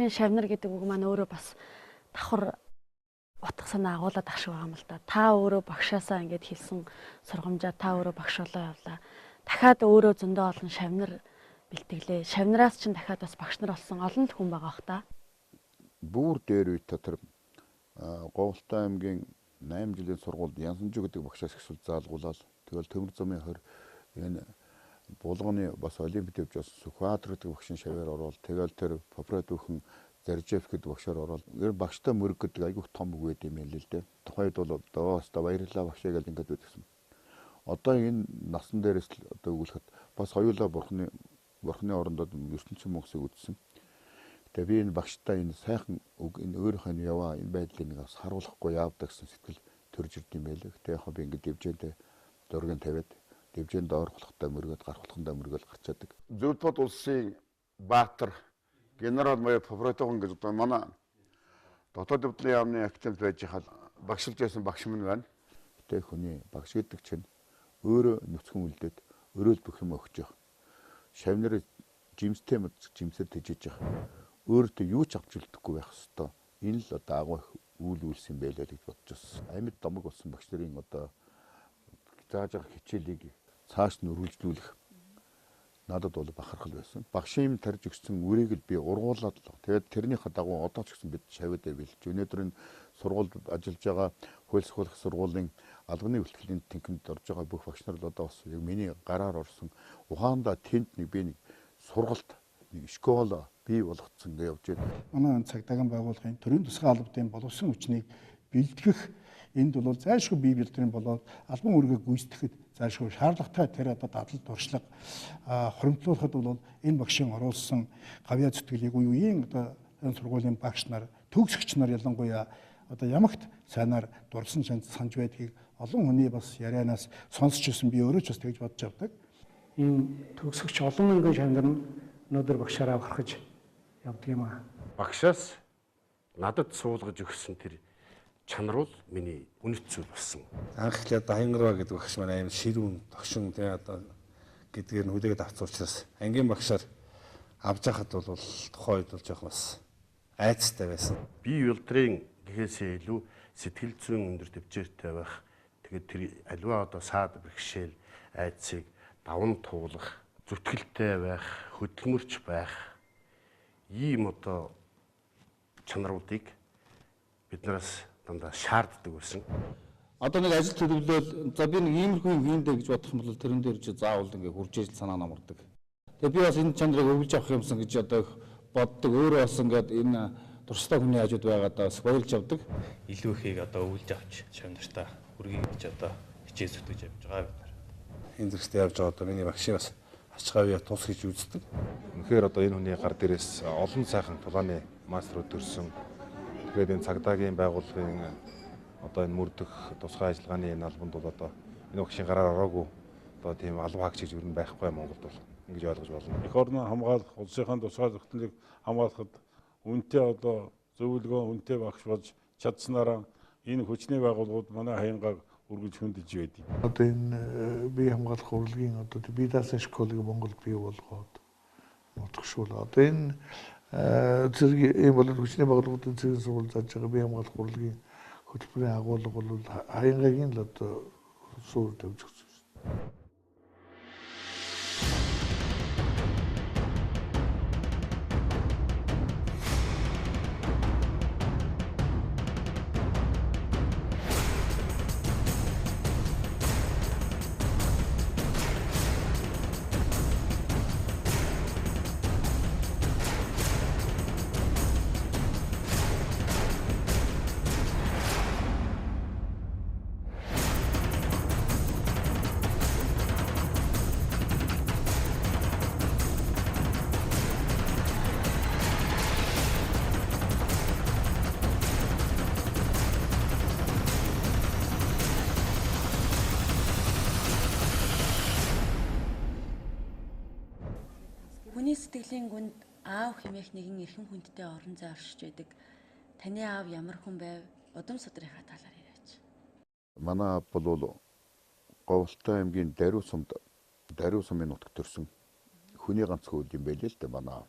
багшийн шавнар гэдэг үг маань өөрөө бас давхар утга санаа агуулдаг шиг байгаа юм л да. Та өөрөө багшаасаа ингэж хэлсэн сургамжаар та өөрөө багш болоо явлаа. Дахиад өөрөө зөндөө олон шавнар бэлтгэлээ. Шавнараас чинь дахиад бас багш нар болсон олон хүн байгаа бах та. Бүүр дээр үе тэр Говьлтай аймгийн 8 жилийн сургуульд Янсанжи гэдэг багшаас ихсэл заалгуулаад тэгэл Төмөр замын 20 энэ булганы бас олимпиад явж бас Сүхбаатар гэдэг багшийн шавьяар ороод тэгэл тэр Попред бүхэн Заржев гэдэг багшаар ороод ер багштай мөрөг гэдэг айгүйх том үг байд юм л л дээ. Тухайд бол одоо баярлалаа багшаа гэж ингэж байдагсан. Одоо энэ насан дээрээс л одоо өгүүлэхэд бас хоёулаа бурхны орондод ертөнцийн мөнгөсийг үтсэн. Тэгээ би энэ багштай энэ сайхан үг энэ өөрийнхөө яваа энэ байдлыг нэг бас харуулахгүй яавдаг гэсэн сэтгэл төрж ирд юм байлээ. Тэгээ яг би ингэ дэвжээндээ дургийн тавиад дэвжээнд орхолохтой мөргөд гарахлахандаа мөргөл гарчаадаг. Зөвлөд улсын баатар генерал майор Попретогон гэж одоо манай дотоод өвдлийн яамны активд байж хаад багшилж байсан багш минь байна. Тэ хүний багш гэдэг чинь өөрөө нүцгэн үлдээд өрөөл бүх юм өгч явах. Шавнар жимстэй мэд жимсээр тэжээж явах. Өөртөө юу ч авч үлдэхгүй байх хэвээр. Энэ л одоо агуу үйл үйлсэн байлаа гэж бодож байна. Амьд домог болсон багш нарын одоо зааж байгаа хичээлийг цааш нь үргэлжлүүлэх надад бол бахархал байсан. Багшийн тарж өгсөн үрийг л би ургуулад л. Тэгээд тэрнийхээ дагуу одоо ч гэсэн бид шавьд авилж өнөөдөр энэ сургуульд ажиллаж байгаа хууль сахуулах сургуулийн албаны бэлтгэлийн тэнхимд орж байгаа бүх багш нар л одоо бас яг миний гараар орсон ухаандаа тэнд нэг би нэг сургалт нэг школ бий болгоцсон гэж явж байна. Манай цагдаагийн байгууллагын төрийн тусгай албадын боловсон хүчнийг бэлтгэх энд бол зайлшгүй бие бэлтгэн болоод албан үүргээ гүйцэтгэхэд зайлшгүй шаардлагатай тэр одоо дадал дуршлаг хуримтлуулахад бол энэ багшийн оруулсан гавьяа зүтгэлийг үеийн одоо энэ сургуулийн багш нар төгсөгч нар ялангуяа одоо ямагт сайнаар дурсан санж байдгийг олон хүний бас ярианаас сонсч ирсэн би өөрөө ч бас тэгж бодож авдаг. Энэ төгсөгч олон мянган шавнар нь өнөөдөр багшаараа гаргаж явдаг юм аа. Багшаас надад суулгаж өгсөн тэр чанар бол миний үнэт зүйл болсон. Анх л одоо Хаянгараа гэдэг багш маань аим ширүүн тогшин тий одоо гэдгээр нь хүлээгээд авсан учраас ангийн багшаар авж яхад бол тухайн үед бол жоохон бас айцтай байсан. Бие үлдрийн гэхээсээ илүү сэтгэл зүйн өндөр төвчээртэй байх. Тэгээд тэр аливаа одоо саад бэрхшээл айцыг даван туулах, зүтгэлтэй байх, хөдөлмөрч байх ийм одоо чанаруудыг биднээс дандаа шаарддаг байсан. Одоо нэг ажил төлөвлөл за би нэг иймэрхүү юм хийндэ гэж бодох юм бол тэрэн дээр чи заавал ингээ хурж ижил санаа намардаг. Тэгээ би бас энэ чанарыг өвлж авах юмсан гэж одоо боддог. Өөрөө бас ингээд энэ туршлагатай хүний хажууд байгаад бас баярлж авдаг. Илүү ихийг одоо өвлж авч шавнартаа хүргэе гэж одоо хичээл зүтгэж явж байгаа бид нар. Энэ зэрэгтэй явж байгаа одоо миний багшийн бас ачгаавья тус гэж үздэг. Үнэхээр одоо энэ хүний гар дээрээс олон сайхан тулааны мастерууд төрсөн. Тэгээд энэ цагдаагийн байгууллагын одоо энэ мөрдөх тусгай ажиллагааны энэ албанд бол одоо энэ багшийн гараар ороогүй одоо тийм албан хаагч гэж юу байхгүй Монголд бол ингэж ойлгож болно. Эх орноо хамгаалах, улсынхаа тусгай зохицлыг хамгаалахад үнэтэй одоо зөвлөгөө үнэтэй багш болж чадсанараа энэ хүчний байгууллагууд манай хаянгааг үргэлж хөндөж байдаг. Одоо энэ бие хамгаалах урлагийн одоо бие даасан школыг Монголд бий болгоод утгшуул. Одоо энэ зэрэг ийм болоод хүчний байгууллагуудын зэрэг сурвалж зааж байгаа бие хамгаалах урлагийн хөтөлбөрийн агуулга бол хаянгагийн л одоо суур тавьж өгсөн шүү дээ. Хүний сэтгэлийн гүнд аав хэмээх нэгэн эрхэм хүндтэй орон зай оршиж байдаг. Таны аав ямар хүн байв? Удам судрынхаа талаар яриач. Манай аав бол Говьлтай аймгийн Даруй сумын нутагт төрсэн хүний ганц хүүд юм байлээ л дээ манай аав.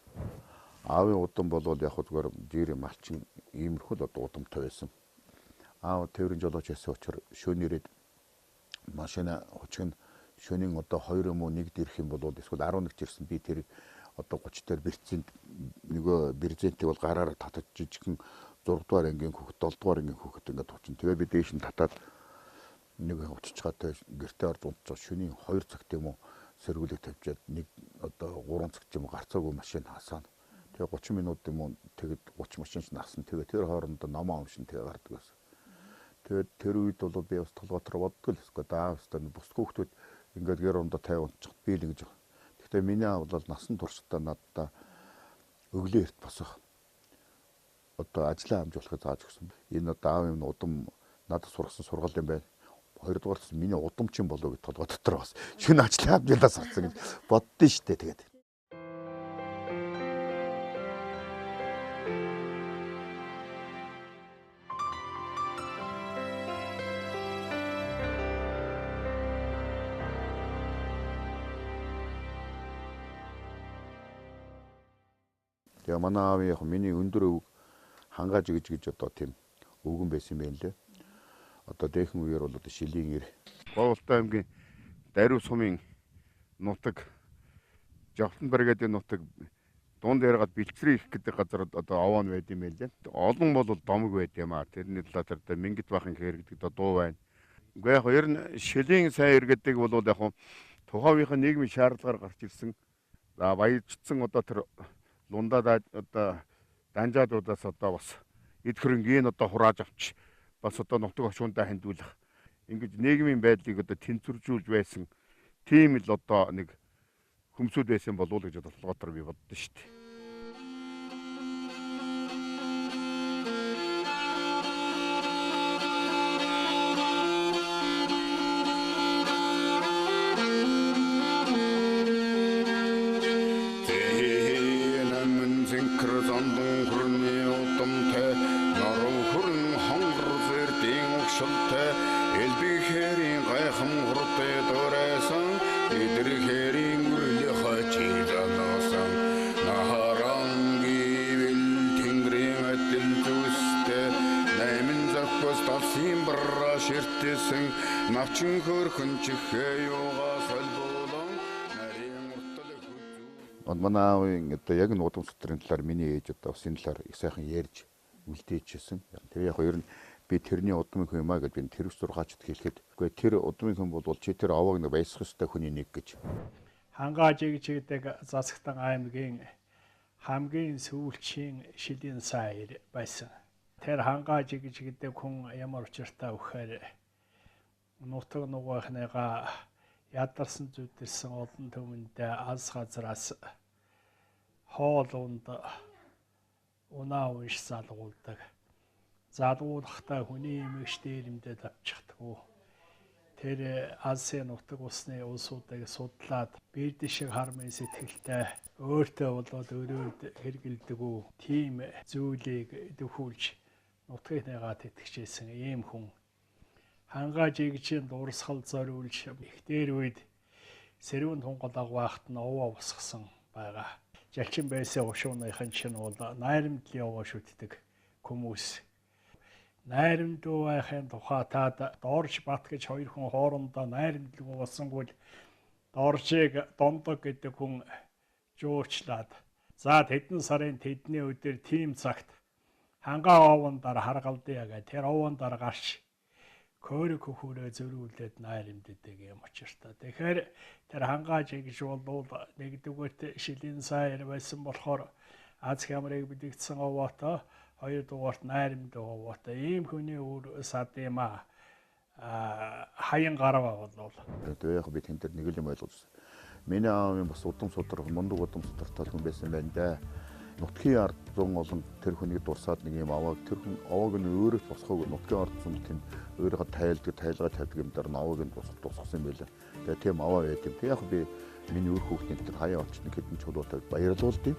Аавын удам болвол яг зүгээр дээрээ малчин иймэрхүү л одоо удамтай байсан. Аав тээврийн жолооч байсан учраас шөнө ирээд машина хүчгэн шөнийн одоо 2 юм уу 1 дэрх юм бол эсвэл 11 ирсэн би тэр одоо 30 дээр бэрцэнд нөгөө бэрзентийг бол гараараа татаж жижигхэн 6 дугаар ангийн хүүхэд 7 дугаар ангийн хүүхэд ингээд тучин. Тэгээ би дээш нь татаад нэг уучж чагатай гэртээ орж унтж шөнийн 2 цагт юм уу сэргүүлэг тавьчаад нэг одоо 3 цаг юм гарцаагүй машин хасаана. Тэгээ 30 минут юм уу тэгэд 30 машинч насан. Тэгээ тэр хоорондоо номоо амшин тэгээ гардаг байсан. Тэгээд тэр үед бол би бас толгойтроо боддог л эсвэл даавстаа бус хүүхдүүд ингээд гэр ондоо 50 унтчихад би л ингэж байна. Гэхдээ миний аав бол насан туршдаа надад өглөө эрт босох одоо ажлаа амжуулахыг зааж өгсөн. Энэ одоо аав юм удам надад сургасан сургал юм байна. Хоёрдугаар нь миний удамчин болоо гэж толгой дотор бас шинэ ажлаа амжуулаад сурсан гэж боддоо штэ тэгээд. Тэгээ манай аавын яг миний өндөр өв хангааж гэж одоо тийм өвгөн байсан юм байна лээ. Одоо дээхэн үеэр бол одоо шилийн ир. Говьолтой аймгийн Даруй сумын нутаг Жавтанбар гэдэг нутаг дунд яргаад бэлчрээ их гэдэг газар одоо овоо байд юм байна лээ. Олон бол домог байд юм аа. Тэрний талаар тэр Мингит бахан хэр гэдэг дуу байна. Уу яг ер нь шилийн сайн ир гэдэг бол яг тухайынхаа нийгмийн шаардлагаар гарч ирсэн. За баяжцсан одоо тэр лундаа одоо данжаадуудаас одоо бас эд хөрөнгийн одоо хурааж авч бас одоо нутаг орчуундаа хандуулах ингэж нийгмийн байдлыг одоо тэнцвэржүүлж байсан тийм л одоо нэг хөмсүүд байсан болов уу гэж толгоотор би боддоо шүү дээ. Навчин хөрхөн чихээ юугаа солболон нарийн уртал манай аавын одоо яг нуудам сутрын талаар миний ээж одоо бас энэ талаар их сайхан ярьж үлдээчихсэн. Тэгээ яг ер нь би тэрний удмын хүн юм а гэж би тэр сургаачд хэлэхэд үгүй тэр удмын хүн бол чи тэр овоог нэг баясах ёстой хүний нэг гэж. Хангаажиг чигдэг Засагтан аймгийн хамгийн сүүлчийн шилийн сайр байсан. Тэр хангаажиг чигдэг хүн ямар учиртай вэхээр нутаг нугахныгаа ядарсан зүдэрсэн олон төмөндөө алс газраас хоол унд унаа унш залгуулдаг. Залгуулахдаа хүний эмэгч дээрэмдээ авчихдаг. Тэр алсын нутаг усны улсуудыг судлаад бэрдэ шиг хармын сэтгэлтэй өөртөө болоод өрөөд хэргэлдэг тийм зүйлийг дөхүүлж нутгийнхныгаа тэтгэжсэн ийм хүн. Хангаажиг чинь дурсгал зориулж ихтер үед сэрүүн тунгалаг байхад нь овоо босгосон байгаа. Жалчин байсан ушууныхан чинь бол найрамдлын овоо шүтдэг хүмүүс. Найрамдуу байхын тухай таад Дорж Бат гэж хоёр хүн хоорондоо найрамдлгүй болсонгүй Доржийг Дондог гэдэг хүн жуучлаад за тэдэн сарын тэдний өдөр тийм цагт хангаа овондор харгалдъя гэх тэр овондор гарч Körök хөхөрөө зөрүүлээд найрамддаг юм учиртай. Тэгэхээр тэр хангаажиг гэж бол нэгдүгээрт шилийн сайр байсан болохоор Аз хямрыг бидэгдсэн овоотой, хоёрдугаарт найрамд овоотой. Ийм хүний үр сад юм а хаян гараа болвол. Тэгээ яг би тэн дээр нэг л юм ойлгож байна. Миний аавын бас удам судрах, мундаг удам судрахтай хүн байсан байна да. Нутгийн ард зун олон тэр хүнийг дурсаад нэг юм аваад тэр хүн овоог нь өөрөө босгох нутгийн ард зун тийм өөрийгөө тайлгаа тавьдаг юм дээр овоог нь босгосон юм байлаа. Тэгээ тийм аваа байт юм. Тэг яг би миний өөр хүүхдийн тэр хаяа очно хэдэн чулуутай баярлуулдیں۔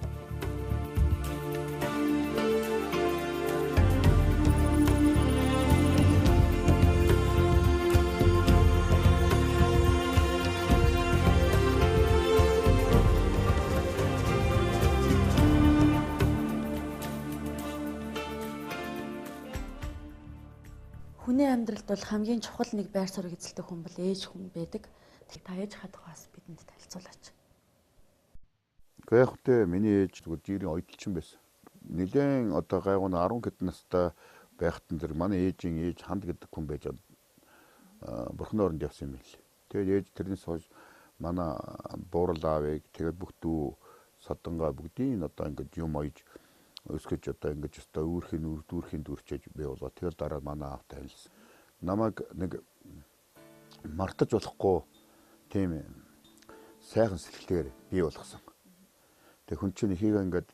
Хүний амьдралд бол хамгийн чухал нэг байр суурийг эзэлдэг хүн бол ээж хүн байдаг. Та ээж хадгаас бидэнд танилцуулаач. Гэхдээ яг хөтэ миний ээж зүгээр жирийн ойдлчин байсан. Нилээн одоо гайгуун 10 хэд настай байхтан зэрэг манай ээжийн ээж ханд гэдэг хүн байж бурхны оронд явсан юм л. Тэгээд ээж тэрнээс хойш манай буурал аавыг тэгээд бүх дүү садангаа бүгдийг одоо ингэж юм ойж өсгөж одоо ингэж өстой дүүрхийн дүүрчээж бий болоо. тэгэл дараа манай аав танилцсан. Намайг нэг мартаж болохгүй тийм сайхан сэтгэлээр бий болгосон. Тэг хүн чинь ихийг ингэж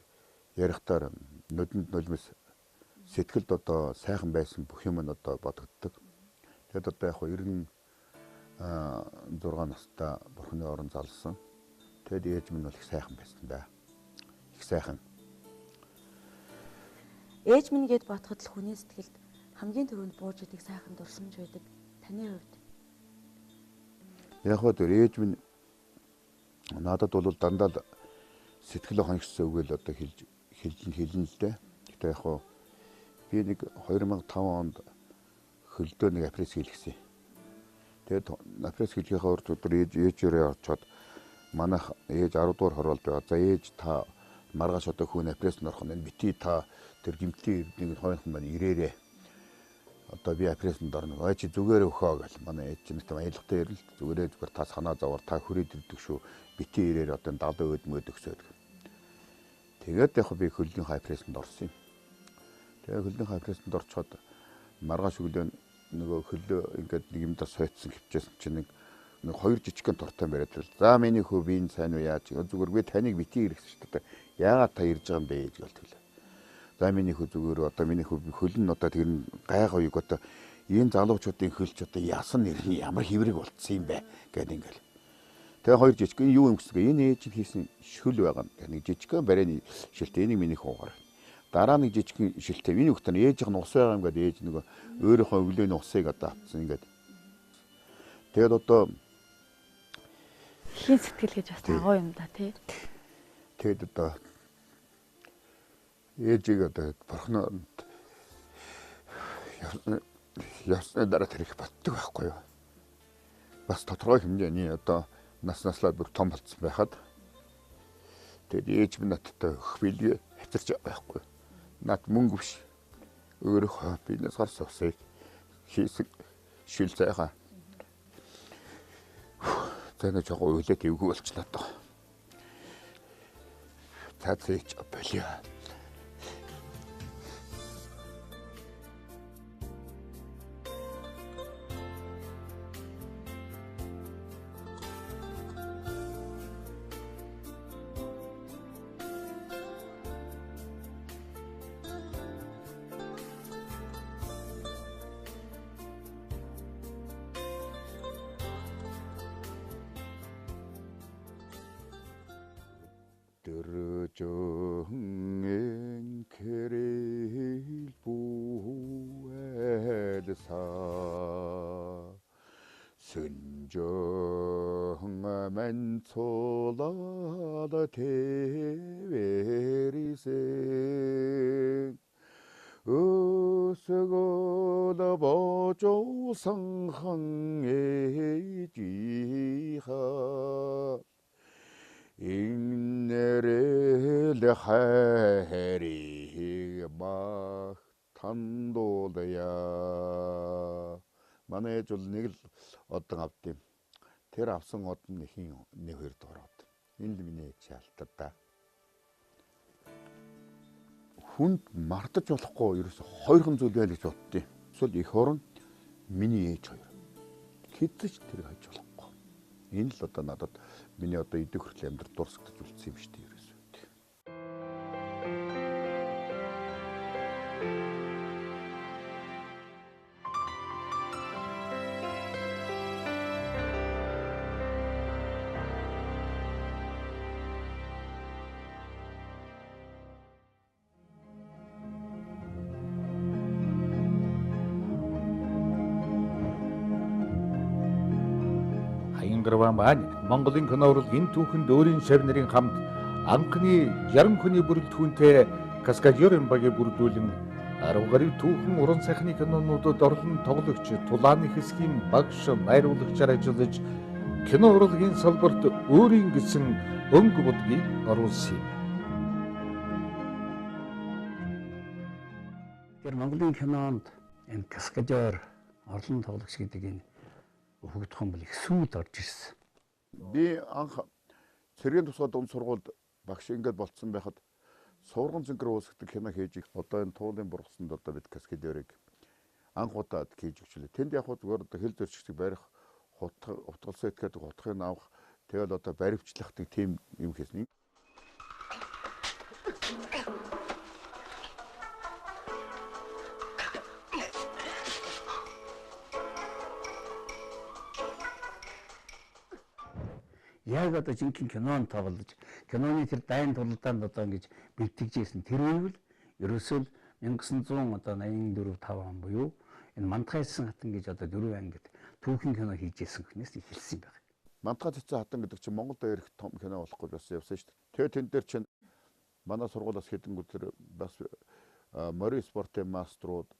ярихтаар нүдэнд нулимс сэтгэлд одоо сайхан байсан бүх юм нь одоо бодогддог. Тэгэд одоо яг 96 настай бурхны орон залсан. Тэгэд ээж минь бол их сайхан байсан да. Их сайхан. Ээж минь гэд бодоход л хүний сэтгэлд хамгийн түрүүнд бууж идэг сайхан дурсамж байдаг. Таны хувьд? Яг хөө ээж минь надад бол дандаа л сэтгэл хонхсон үгэл одоо хэлнэ л дээ. Гэтэ яг хөө би нэг 2005 онд хөлдөө нэг апрес хийлгэсэн. Тэгээд апрес хийлгэхийн урд өдөр ээжээрээ орчоод манайх ээж 10 дугаар хороолд байгаа. За ээж та маргааш одоо хүн апрест норох нь бити та тэр гимтлийн эрднийг хойнохон маань ирээрээ. Одоо би апресэнд орно. Ой чи зүгээр өөхөө гэл манай ээж чинь аялалтай ирэл зүгээр та санаа зовоор та хүрээд ирдэг шүү. Бити ирээр одоо 70 өд өгсөөд. Тэгээд яг би хөлний апресэнд орсон юм. Тэгээд хөлний апресэнд орчоод маргааш өглөө нөгөө хөлөө ингээд нэг юм да сойцсон хөвчээсэн чинь нэг 2 жижигхэн тортой бариад л. За миний хөө би энэ сайн уу яаж зүгээр би таныг бити иргэсэн шүү дээ. Яагаад та ирж байгаа юм бэ гэж болтгоо. За миний хөө зүгээр одоо миний хөл нь одоо тэр гайхав одоо энэ залуучуудын хөлч одоо яасан нэрний ямар хэврэг болцсон юм бэ гэдэг ингээл. Тэгээ 2 жижигхэн юу юм гэсгээ энэ ээж хийсэн шөл байгаа нэг жижигхэн барайны шилтэй энийг миний хуугаар. Дараа нэг жижигхэн шилтэй миний хөлтөнд ээжийнх нь ус байгаа юм гэдэг ээж нөгөө өөрийнхөө өглөөний усыг одоо авцсан ингээд. Тэгээд одоо хин сэтгэл гэж бас агуу юм да тий. Тэгэд одоо ээжийг одоо бурхны ясны дараа тэрийг боддог байхгүй юу. Бас тодорхой хэмжээний одоо наслаа бүр том болцсон байхад тэгэд ээж минь надтай өгөх билгээ хэтэрч байхгүй. Над мөнгө биш. Өөрөө бизнес гарсан усыг хийсэн шил цайхаа. Тэний жоо үйлээд эвгүй болчихлоо доо. Цаацээч болио. Dörrjungen keril buelsa Sünjungen mentolada teverise Ösögoda bojo sanghang jiha 인내를 하리 막 탄도다야 만에 줄nig 어떤 앞뒤 тэр авсан од нь нэхийн нэг хоёр дороод энэ л миний чаалтаа хүнд мартаж болохгүй ерөөсө хоёрхан зүйл байл гэж боддیں۔ Эсвэл их орон миний ээж хоёр хэзээ ч тэр хайж болохгүй. Энэ л одоо надад миний одоо идэх хүртэл амьдрал дурсагдж үлдсэн юм шүү дээ ерөөсөө. Хаянгэрваа маань Монголын кино урлагийн түүхэнд өөрийн шав нарын хамт анхны 60 хүний бүрэлдэхүүнтэй Каскадёрын багийг бүрдүүлэн 10 гаруй түүхэн уран сайхны кинонуудад орлон тоглогч, тулааны хэсгийн багш, найруулагчаар ажиллаж кино урлагийн салбарт өөрийн гэсэн өнгө будгийг оруулсан юм. Тэр Монголын кинонд энэ каскадер орлон тоглогч гэдэг энэ өгөгдөх юм бол их сүйд орж ирсэн. Би анх цэргийн тусгай дунд сургуульд багш ингээд болцсон байхад Сурган зөнгөр уусгадаг кино хийж одоо энэ туулын бургасанд одоо бид каскадерыг анх удаад хийж өгчлээ. Тэнд яг зүгээр одоо хэл зөрчигчийг барих утгалсан этгээд утгыг авах тэгэл одоо баривчлахдаг тийм юм хийсэн. Яг одоо жинхэнэ кинонд тоглож киноны тэр дайн тулалдаанд одоо ингэж бэлтгэжсэн тэр үевэл ерөөсөө 1984-5 он буюу энэ Мантгайсан хатан гэж одоо 4 ангид түүхэн кино хийжсэн хүнээс эхэлсэн юм байна. Мантгайсан хатан гэдэг чинь Монголд ирэх том кино болохгүй бас явсан шүү дээ. Тэгээ тэн дээр чинь манай сургуулиас хэдэнгүү тэр бас морин спортын маструуд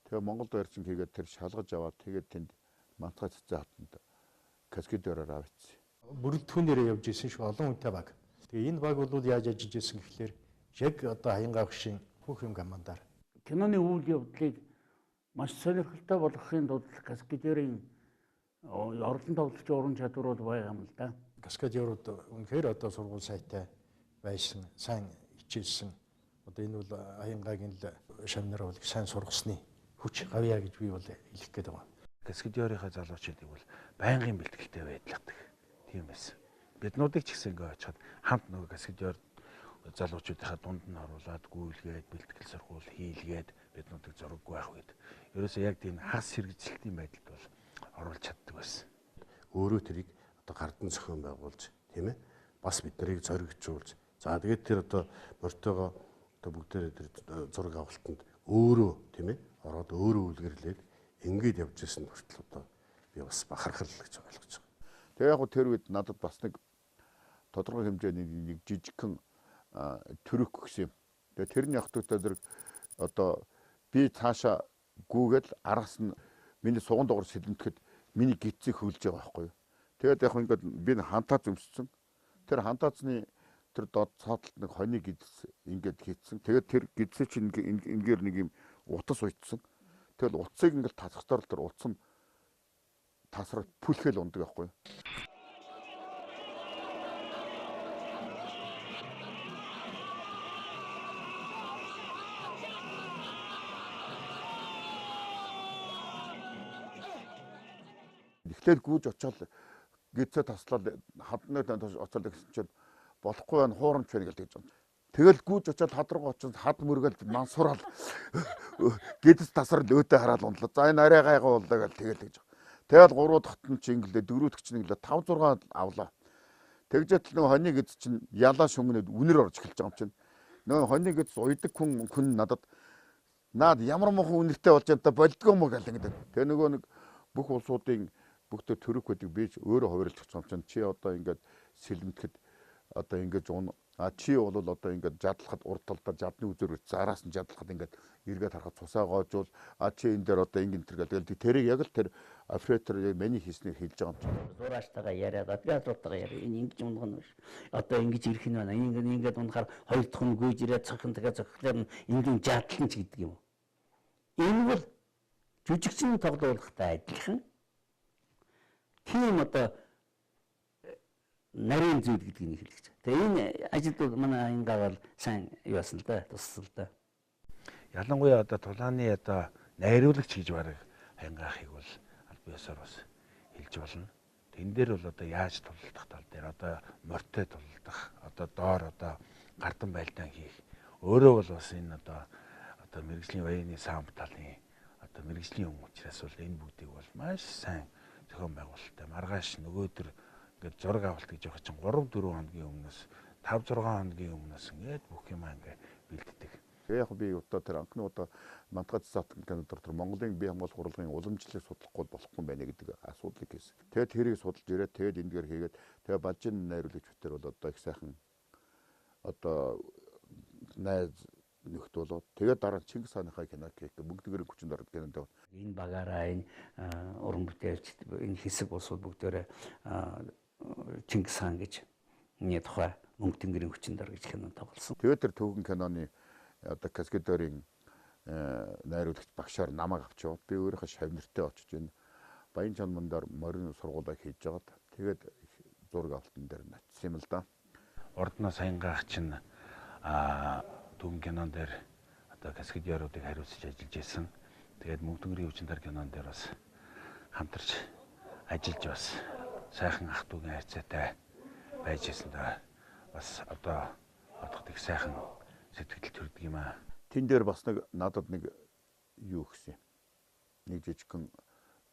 тэгээ Монголд ирсэн хийгээд тэр шалгаж аваад тэгээд тэнд Мантгайсан хатанд каскадераар авчихсан. Бүрэлдэхүүнээрээ явж исэн шүү олон хүнтэй баг. Тэгээ энэ баг бол яаж ажиллаж исэн гэхлээр яг одоо Хаянгаа багшийн бүх юм командаар. Киноны үйл явдлыг маш сонирхолтой болгохын тулд каскадерийн орлон тоглогчийн уран чадварууд байгаа юм л да. Каскадерууд үнэхээр одоо сургууль сайтай байсан, сайн хичээсэн. Одоо энэ бол Хаянгагийн л шавнар бол сайн сургасны хүч гавья гэж би бол хэлэх гээд байгаа. Каскадерийнхаа залуучуудыг бол байнгын бэлтгэлтэй байдлаадаг. Тийм байсан. Биднуудыг ч гэсэн ингээ очиход хамт нөгөө каскадер залуучуудынхаа дунд нь оруулаад гүйлгээд бэлтгэл сургууль хийлгээд биднуудыг зураггүй байх үед ерөөсөө яг тийм хас хэрэгжилтийн байдалд бол оруулж чаддаг байсан. Өөрөө тэрийг одоо гардан зохион байгуулж тийм ээ бас бид нарыг зоригжуулж за тэгээд тэр одоо морьтойгоо одоо бүгдээрээ тэр зураг авалтанд өөрөө тийм ээ ороод өөрөө үлгэрлээд ингээд явж исэн хүртэл одоо би бас бахархал гэж ойлгож байгаа. Тэгээ яг тэр үед надад бас нэг тодорхой хэмжээний нэг жижигхэн төрөх гэсэн юм. Тэгээ тэрний явхдагтаа зэрэг одоо би цаашаа гүүгээл араас нь миний суган дугаар сэлэмтгэхэд миний гидсийг хөвлөж байгаа байхгүй юу. Тэгээд яг ингээд би хантаа зөмссөн. Тэр хантаацны тэр дод цааталд нэг хоньны гидс ингээд хийцсэн. Тэгээд тэр гидсээ чинь ингээд нэг юм утас уйтсан. Тэгэл утсыг ингээд тасахтаар тэр утас нь тасраад пүлхэл ундаг байхгүй юу. Эхлээд гүйж очоод гидсээ таслаад хаднаад очоод гэсэн чинь болохгүй байна хуурамч байна гэж байна. Тэгэл гүйж очоод хад руу очоод хад мөргөл мансуурал гидс тасрал өөдөө хараад ундлаа. За энэ арай гайгаа боллоо гэж тэгэл гэж. Тэгэл 3 дахьт нь чи инглээ 4 дахьт чинь инглээ 5 6 авлаа. Тэгжээл нөгөө хоньны гидс чинь ялаа шөнгөнөд үнэр орж эхэлж байгаа юм чинь. Нөгөө хоньны гидс уйдаг хүн надад наад ямар мохон үнэртэй болж байгаа болдгоо мө гэл ингэдэг. Тэгээ нөгөө нэг бүх улсуудын бүгдөө төрөх гэдэг би өөрөө хувирлж өгсөн юм чинь чи одоо ингээд сэлэмтгэхэд одоо ингээд чи бол одоо ингээд жадлахад урд талдаа жадны үзээр зараас нь жадлахад ингээд эргээд харахад цусаа гоожвол чи энэ дээр одоо ингээд тэргээл тэрийг яг л тэр оператор миний хийснийг хэлж байгаа юм чинь. Зураачтайгаа яриад адвокатуудтайгаа яриа энэ ингэж унгана биш. Одоо ингэж ирэх нь байна. Ингээд унахаар хоёр дахь нь гүйж ирээд цохин дахиад цохихлаар нь ингээд жадлан ч гэдэг юм. Энэ бол жүжигчний тоглоулахтай адилхан. Тийм одоо нарийн зүйл гэдгийг хэлж байгаа. Тэгээ энэ ажилтнууд манай Хаянгаа бол сайн юу басан л да, туссан л да. Ялангуяа одоо тулааны одоо найруулагч гэж бараг Хаянгаахыг бол аль биесээр бас хэлж болно. Тэн дээр бол одоо яаж тулалдах тал дээр одоо морьтой тулалдах, одоо доор одоо гардан байлдаан хийх. Өөрөө бол бас энэ одоо мэрэгжлийн баяны самб талын одоо мэрэгжлийн юм учраас бол энэ бүгдийг бол маш сайн зохион байгуулалттай маргааш нөгөөдөр ингээд зураг авалт гэж явах чинь 3-4 хоногийн өмнөөс 5-6 хоногийн өмнөөс ингээд бүх юм ингээд бэлддэг. Тэгээ яг би одоо тэр анхны удаа Мантгайсан хатан дотор Монголын бие хамгаалах урлагийн уламжлалыг судлахгүй болохгүй байна гэдэг асуудлыг хийсэн. Тэгээд тэрийг судалж ирээд тэгээд эндгээр хийгээд тэгээд Балжин найруулагч битэр бол одоо их сайхан одоо найз нөхд болоод тэгээд дараа нь Чингис хааныхаа кино гэх бүгдгээрээ хүчин дорд кинонд явна. Энэ багаараа энэ уран бүтээлч энэ хэсэг улсууд бүгдээрээ Чингис хаан гэж энэ тухай Мөнх тэнгэрийн хүчин дор гэж кино тоглосон. Тэгээд тэр төвхөн киноны одоо каскадерийн найруулагч багшаар намайг авч яваад би өөрийнхөө шавнартай очиж энэ Баян Чанмандар морин сургуулаа хийж жагаад тэгээд зураг авалтан дээр очсон юм л да. Ордноо Саянгаах чинь төвхөн кинон дээр одоо каскадеруудыг хариуцж ажиллаж байсан. Тэгээд Мөнх тэнгэрийн хүчин дор кинон дээр бас хамтарч ажиллаж бас сайхан ах дүүгийн хайрцаатай байж байсан да. Бас одоо бодоход их сайхан сэтгэл төрдөг юм аа. Тэн дээр бас нэг надад нэг юу өгсөн. Нэг жижигхэн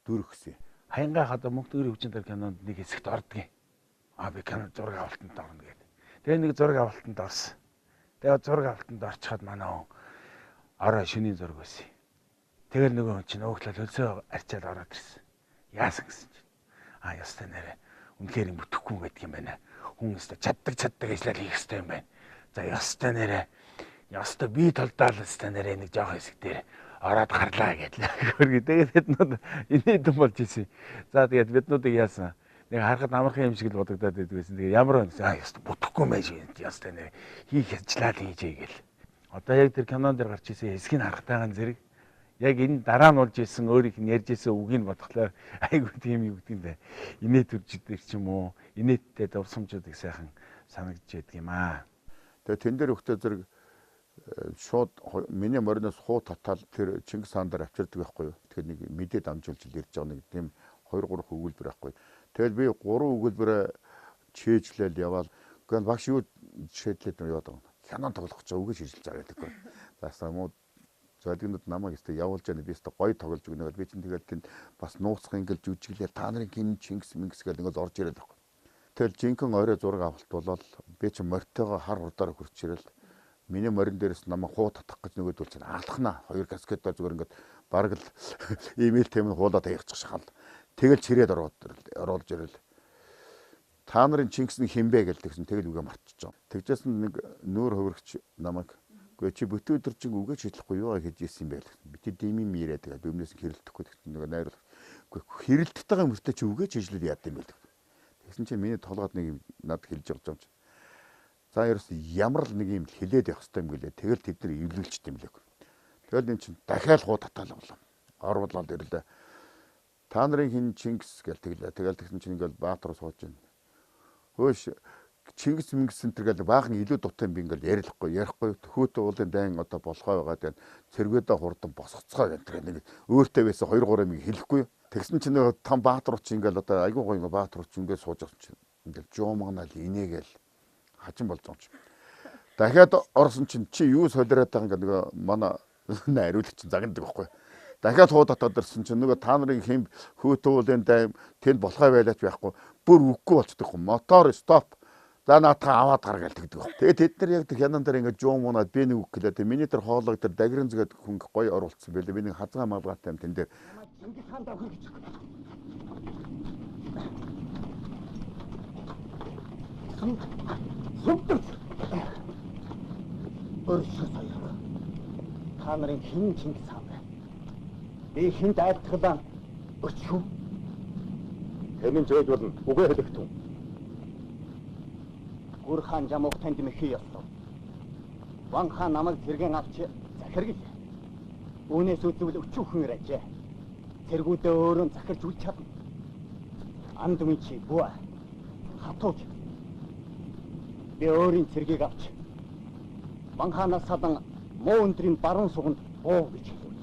дүр өгсөн. Хаянгаах одоо Мөнх тэнгэрийн хүчин дор кинонд нэг хэсэгт ордгийн. Би кино зураг авалтанд орно гэдэг. Тэгээ нэг зураг авалтанд орсон. Тэгээ зураг авалтанд орчиход манай хүн орой шөнийн зураг байсан. Тэгэл нөгөө хүн чинь өглөө хөлсөө арчаад ороод ирсэн. Яасан гэсэн чинь. Ястай нэрэ. Үнэхээр юм бүтэхгүй гэдэг юм байна. Хүн өстө чаддаг ажиллаад хийх хэрэгтэй юм байна. За ястай нэрэ. Ястай би толдаал өстой нэрэ нэг жоох хэсэг дээр ороод гарлаа гэдэл. Тэгээд биднүүд инээдэн болж ирсэн. За тэгээд биднүүдийг яасан. Нэг харахад амархан юм шиг л бодогдоод байдаг байсан. Тэгээд ямар вэ? Ястай бүтэхгүй байж ястай нэрэ хийх ажиллаад хийжээ гэл. Одоо яг тэр кинон дээр гарч ирсэн хэсгийг харахтайгаан зэрэг яг энэ дараа нь болж исэн өөрийнх нь ярьж исэн үгийг бодглоо айгүй тийм юу гэдэг юм бэ. Инээд төржидэг ч юм уу, инээдтэй дурсамжууд их сайхан санагдж байдаг юм аа. Тэгээ тэн дээр өгтөө зэрэг шууд миний мориноос хуу татаал тэр Чингис хаан дээр авчирдаг байхгүй юу. Тэгэхээр нэг мэдээд амжуулж ирж байгаа нэг тийм 2-3 өгүүлбэр байхгүй. Тэгэл би 3 өгүүлбэрээ чийжлэл яваал. Гэхдээ багш юу шийдлээд яваад байгаа. Кинон тоглох гэж үгээ шийдэлж байгаа гэдэг. Заастаа муу золигнууд намайг өстө явуулж яана би өстө гоё тоглож өгнө гэдэг. Би чинь тэгэл тэнд бас нууцх ингээл жүжиглээ та нарын хин Чингис Мингис гэдэг ингээс орж ирээд байхгүй. Тэгэл жинхэнэ орой зураг авалт болол би чинь мортойгоо хар урдаараа хурч ирэл миний морин дээрээс намайг хуу татах гэж нөгөөдөл чинь алхнаа. 2 каскетаар зүгээр ингээд бараг л имэйл тэмэн хуулаад хаягчих шахал. Тэгэл чирээд оруулж ирэл. Та нарын Чингисний хинбэ гэлдэгсэн тэгэл үгээ мартчихжоо. Тэгжээс нэг нүүр хувирагч намайг "Гүй чи бүтэн өдөр чинь үгээ шийдлэхгүй юу гэж хэлсэн юм байл. Би чи димим ирээ тэгээд өмнөөс хэрэлдэхгүй гэсэн нэг найруулга. Гүй хэрэлдэх байгаа мөртөө чи үгээ шийдлээд яад юм байл. Тэгсэн чинь миний толгойд нэг юм над хэлж байгаа юм чи. За ерөөс ямар л нэг юм хэлээд явах хэрэгтэй юм гэлээ. Тэгэл тэд нар эвлүүлчихсэн юм лээ. Тэгэл энэ чинь дахиад хуу татаал болов. Оруулаад ирлээ. Та нарын хин Чингис гэл тэглээ. Тэгэл тэгсэн чинь ингээл Баатар сууж байна. Хөөш Чингис Мингис энтер гэл баахан илүү дутаа би ингээл ярихгүй хөөтө уулын дайн одоо болохоо байгаа тэгээд цэргүүдээ хурдан босгоцгоо гэнтэр нэг өөртөө байсан 2-3 юм хэлэхгүй. Тэгсэн чинь нэг там Баатар уч ингээл одоо айгүй гоё Баатар уч ингээд сууж байгаа чинь ингээл жуумгнаал инээгээл хачин болж байгаа юм чи. Дахиад орсон чинь чи юу солиороод байгаа ингээ нэг манай найруулагч чинь загнадаг байхгүй. Дахиад хуу татаад ирсэн чинь нөгөө та нарын хэм хөөтө уулын дайн тэнд болохоо байлаач байхгүй. Бүр үггүй болчихдог юм. Мотор стоп. За наатаа аваад гар гээл тэгдэг. Тэгээд тэд нар яг тэр хянан дээр ингээд жуум унаад би нэг үг гэлээ. Миний тэр хоолой тэр дагрын зэгэд хүн гоё оруулсан байлээ. Би нэг хазгаа малгаатай юм тэн дээр. Чингис хаан давхар гэж. Сүмтэр. Өөрсдөө соёо. Та нарын хэн Чингис хаан бэ? Би хэнд айлтгалаа өчхөө. Тэмин зөөж болно. Үгүй хэлэхтэн. Гүр хаан жамуух танд мэхий ёслоо. Ван хаан намайг зэрэгэн авч захиргал. Үүнээс үзвэл өчүүхэн ирээжээ. Цэргүүдээ өөрөө захирч үл чадна. Анд минь чи бүү. Хатууч. Би өөрийн цэргийг авч Ван хаанаас садан муу өндрийн баруун суганд буу гэж хэлв.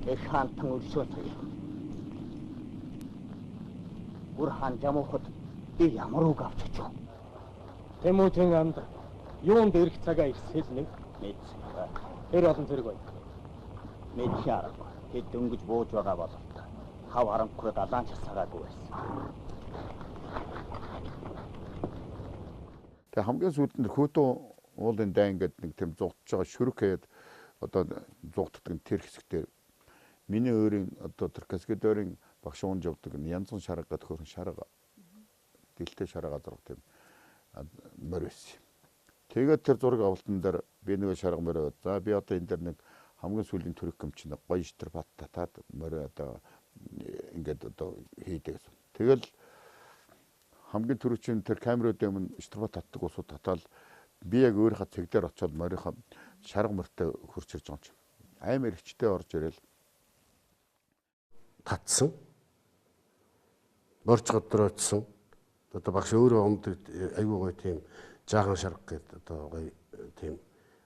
Эх хаантан өршөө тоё. Гүр хаан жамуухад би ямар үг авч очив. Тэмүүтэн анд юунд ирэх цагаа ирсэл нэг мэдсэн. Тэр олон зэрэг байна. Мэдхий аргагүй. Тэд дөнгөж бууж байгаа бололт. Хав харанхуй далаан часаагаагүй байсан. Тэгээ хамгийн сүүлд хөөтөө уулын дайн гэдэг нэг тийм зугтж байгаа шүрэг хийгээд одоо зугтдаг тэр хэсэгтэр миний өөрийн одоо тэр каскадерийн багш уунж явдаг янзан шарга гэдэг хөрөн шарга дэлтэй шарга газар тийм морь байсан. Тэгээд тэр зураг авалтан дээр би нэг шарга мөрөө. За би одоо энэ дээр нэг хамгийн сүүлийн төрөх юм чинь гоё штэр бат татаад мөрөө одоо ингээд одоо хийдэг гэсэн. Тэгэл хамгийн түрүүчийн тэр камерууд өмнө штэр бат татдаг усууд татаал би яг өөрийнхөө цэг дээр очиод морийнхоо шарга мөртөө хурч ирж байгаа юм чинь. Амар ихчтэй орж ирэл татсан морж годрооцсон одоо багш өөрөө өмд айгүй гоё тийм жаахан шарга гэдэг одоо гоё тийм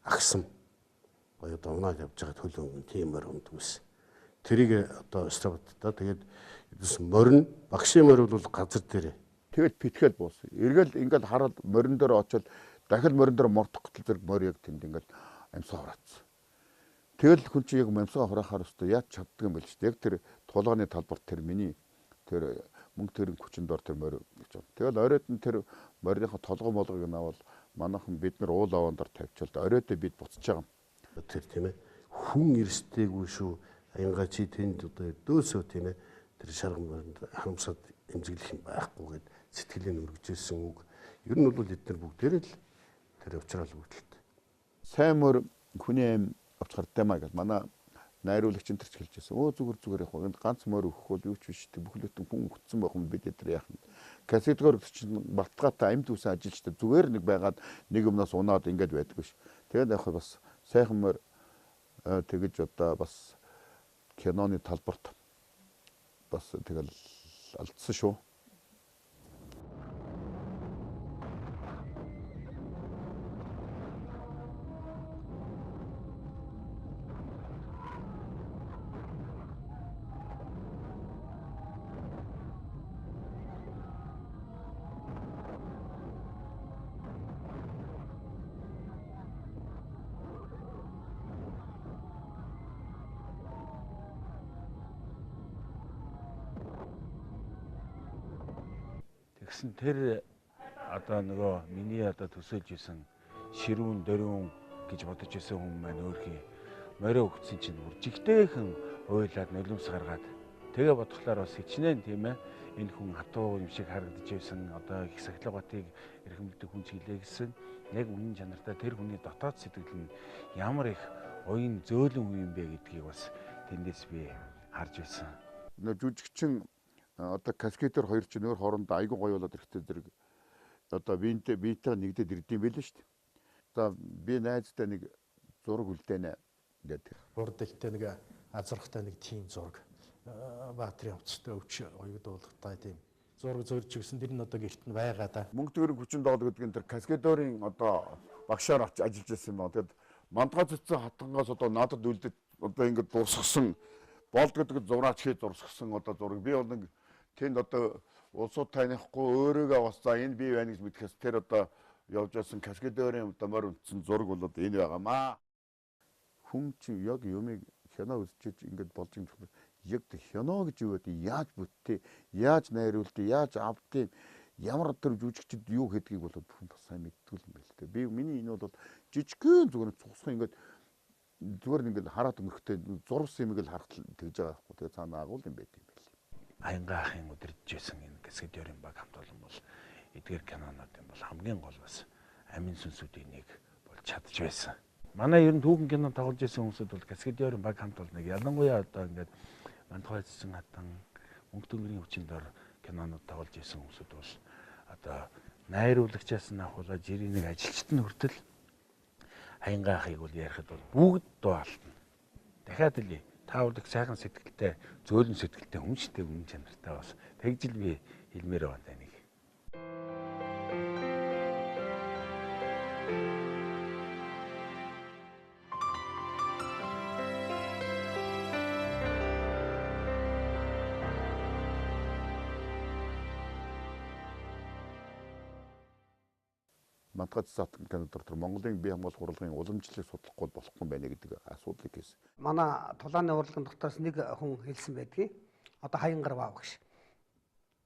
агсан гоё одоо унаад явж байгаа төлөв тийм морь өмдгөөс тэрийг одоо стратта тэгээд морин багшийн морь бол газар дээр тэгээд питгээл буус. Эргэл ингээд хараад морин дээр очиод дахил морин дээр мортох гэтэл зэрэг морь яг тэнд ингээд амьсгаа хураацсан. Тэгэл хүн чинь яг амьсгаа хураахаар өстой яаж чаддаг юм бэ л шүү дээ. Яг тэр тулгааны талбарт тэр миний тэр мөнгө төрийн хүчин дор тэр морь гэж байна. Тэгэл оройд нь тэр морийнхоо толгой молгыг навал манайхан бид нар уул аваан дор тавьчихвал оройдоо бид буцаж байгаа юм. Тэр тийм ээ хүн эрсдэггүй шүү. Аянгаа чи тэнд одоо дөөсөө тийм ээ тэр шарга моринд харамсаад эмзэглэх юм байхгүй гэд сэтгэлийн өргөжсэн үг. Ер нь бол эдгээр бүгдээрээ л тэр уучраал бүгдэлт. Сайн морь хүний аим авч гардаймаа гэж манай найруулагч энэ төрч хэлжсэн. Өө зүгээр яг энд ганц морь өгөх бол юу ч биш тийм бүхлөтэн хүн өгцсөн байх юм бид эдгээр яах юм. Кассетгаар чинь балтгаатай амьд үсэн ажилчтай зүгээр нэг байгаад нэг юмнаас унаад ингэж байдаг биш. Тэгээд яг бас сайхан морь тэгэж одоо бас киноны талбарт бас тэгэл алдсан шүү. Тэгсэн тэр одоо нөгөө миний одоо төсөөлж исэн ширүүн дөрөв гэж бодож исэн хүн маань өөрхийн морио өгсөн чинь бүр жигтэйхэн уйлаад нулимс гаргаад тэгээ бодглохлоор бас хичнээн тийм ээ энэ хүн хатуу юм шиг харагдаж байсан одоо их сахилгатыг эрхэмлдэг хүн чиглээ гэсэн яг үнэн чанартай тэр хүний дотоод сэтгэл нь ямар их уян зөөлөн хүн юм бэ гэдгийг бас тэндээс би харж байсан. Нөө жүжигчин одоо каскетер хоёр ч нөр хоорондоо айгүй гоё болоод ирэхтэй зэрэг одоо биентэй нэгдээд ирдэм байлээ шүү дээ. За би найзтай нэг зураг үлдээнэ гэдэг. Урдэлтэй нэг азархтай нэг тийм зураг баатрийн хувцастай өвч оёдуулгатай тийм зураг зурж өгсөн тэр нь одоо гэрт нь байгаа да. Мөнгө төгрөг хүчин доол гэдэг нь тэр каскетерийн одоо багшаар ажиллаж байсан юм аа. Тэгэд мандгаа цэцэн хатангаас одоо надад үлдээд одоо ингэ дурсгсан болд гэдэг зураач хий дурсгсан одоо зураг би бол нэг тэнд одоо улсууд танихгүй өөрийгөө бас за энэ бий байна гэж мэдхээс тэр одоо явж байсан каскадерийн одоо морь үндсэн зураг бол одоо энэ байгаамаа. Хүн чинь яг юмыг кино үзчихэж ингэж болж юм шиг яг кино гэж юу вэ? Яаж бүтээ, яаж найруултыг, яаж авдгийг, ямар тэр жүжигчд юу гэдгийг бол бүхэн бас сайн мэддэг юм байна л дээ. Би миний энэ бол жижигхэн зүгээр цугсах ингэж зүгээр ингэж хараад өнгөрөхтэй зурсан юмыг л харахад тэгж байгаа байхгүй. Тэгээ цаана агуул юм байт юм байна. Аянгаа ахын удирдах байсан энэ каскадерийн баг хамт олон бол эдгээр кинонууд юм бол хамгийн гол бас амин сүнсүүдийн нэг болж чадж байсан. Манай ер нь түүхэн кино тоглож байсан хүмүүсд бол каскадерийн баг хамт бол нэг ялангуяа одоо ингээд мандхай цэцэн хатан мөнгө төгрөгийн хүчин дор кинонууд тоглож байсан хүмүүсд бол одоо найруулагчаас нь ахуулаад жирийн нэг ажилчид нь хүртэл аянгаа ахыг бол ярихад бол бүгд дуалтна. Дахиад л та бол их сайхан сэтгэлтэй, зөөлөн сэтгэлтэй хүн штэй үнэн чанартай бас тэгж л би хэлмээр байна нэг. Мандгай цэцэн канадор Монголын бие хамгаалах урлагийн уламжлалыг судлахгүй болохгүй байна гэдэг асуудлыг хийсэн. Манай тулааны урлагийн дотроос нэг хүн хэлсэн байдгийг одоо хаян гарваа гэж.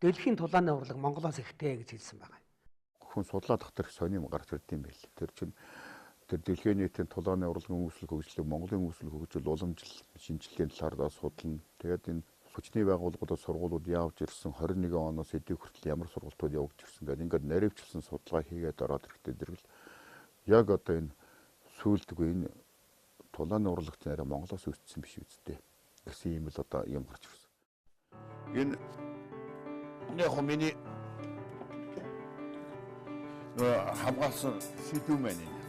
Дэлхийн тулааны урлаг Монголоос ихтэй гэж хэлсэн байгаа. Хүн судлаадах тэр сони юм гарч ирд юм байл. Тэр чинь тэр дэлхийн нийтийн тулааны урлагийн үүсэл хөгжлөг, Монголын үүсэл хөгжил, уламжлал, шинжилгээний талаар судална. Тэгээд энэ хүчний байгууллагуудад сургуулиуд явж ирсэн 21 оноос эдийн хүртэл ямар сургалтууд явж ирсэн гэдэг ингээд наривчлсан судалгаа хийгээд ороод ирэхдээ зэрэгэл яг одоо энэ сүүлдгүй энэ тулааны урлагч нэрээ Монголоос үүссэн биш үсттэй гэсэн юм л одоо юм гарч ирсэн. Энэ яг миний хамгаалсан сэдв маань энэ.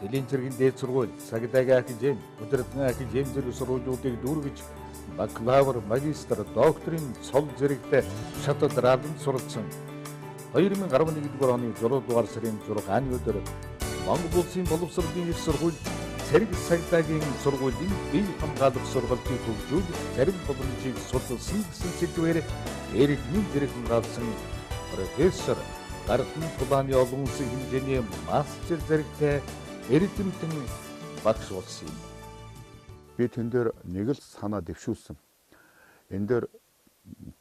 Тэлийн цэргийн дээд сургууль, Сагдагийн академи, Удирдлагын академи зэрэг сургуулиудыг дүүргэж бакалавр, магистр, докторийн цол зэрэгтэй шатад раданд суралцсан. 2011 оны 6 дугаар сарын 6-ны өдөр Монгол Улсын боловсролын их сургууль Цэрэг Сагдагийн сургуулийн бие хамгаалах сургалтыг хөгжүүлэх зарим боломжийг судалсан гэсэн сэдвээр иргэний зэрэг хамгаалсан профессор Гардын тулааны олон улсын хэмжээний мастер зэрэгтэй эрдэмтэн багш болсон юм. Би тэн дээр нэг л санаа дэвшүүлсэн. Энэ дээр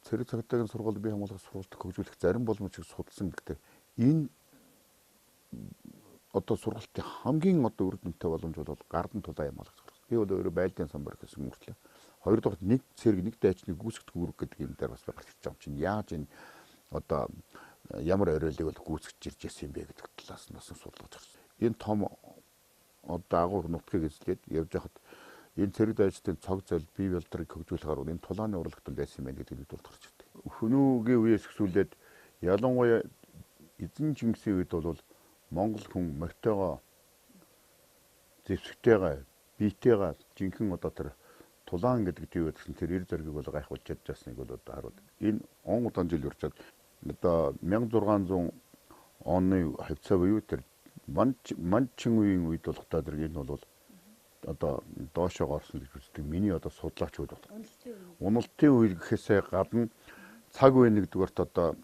Цэрэг Сагдагийн сургууль бие хамгаалах сургалтыг хөгжүүлэх зарим боломжийг судалсан гэдэг энэ одоо сургалтын хамгийн одоо үр дүнтэй боломж бол Гардын тулаан юм алгаж байна. Би бол өөрөө байлдын самбар гэсэн мөртлөө. Хоёрдугаар нэг цэрэг нэг дайчныг гүйцэтгэх үүрэг гэдэг юм дээр бас гарч ирж байгаа юм чинь. Яаж энэ одоо ямар оройлыг бол гүйцэтгэж ирж байсан юм бэ гэдэг талаас нь бас судлаж байна. Энэ том одоо агуур нутгийг эзлээд явж байхад энэ цэрэг дайчдын цог зол бие болдрыг хөгжүүлэх арга энэ тулааны урлагт байсан юм байна гэдэг нь тулд гарч ирдэг. Хөнөөгийн үеэс эхлүүлээд ялангуяа эзэн Чингисийн үед бол Монгол хүн морьтойгоо зэвсэгтэйгээ биетэйгээ жинхэнэ одоо тэр тулаан гэдэг юу гэсэн тэр эр зоргийг бол гайхуулж чадчихсныг бол одоо харуул. Энэ он удаан жил урчаад одоо 1600 оны хавцаа буюу тэр манчин үеийн үед болох та тэр энэ бол одоо доошоо орсон гэж үздэг. Миний одоо судлаач үед бол. Уналтын үе гэхээсээ гадна цаг үе нэгдүгээрт одоо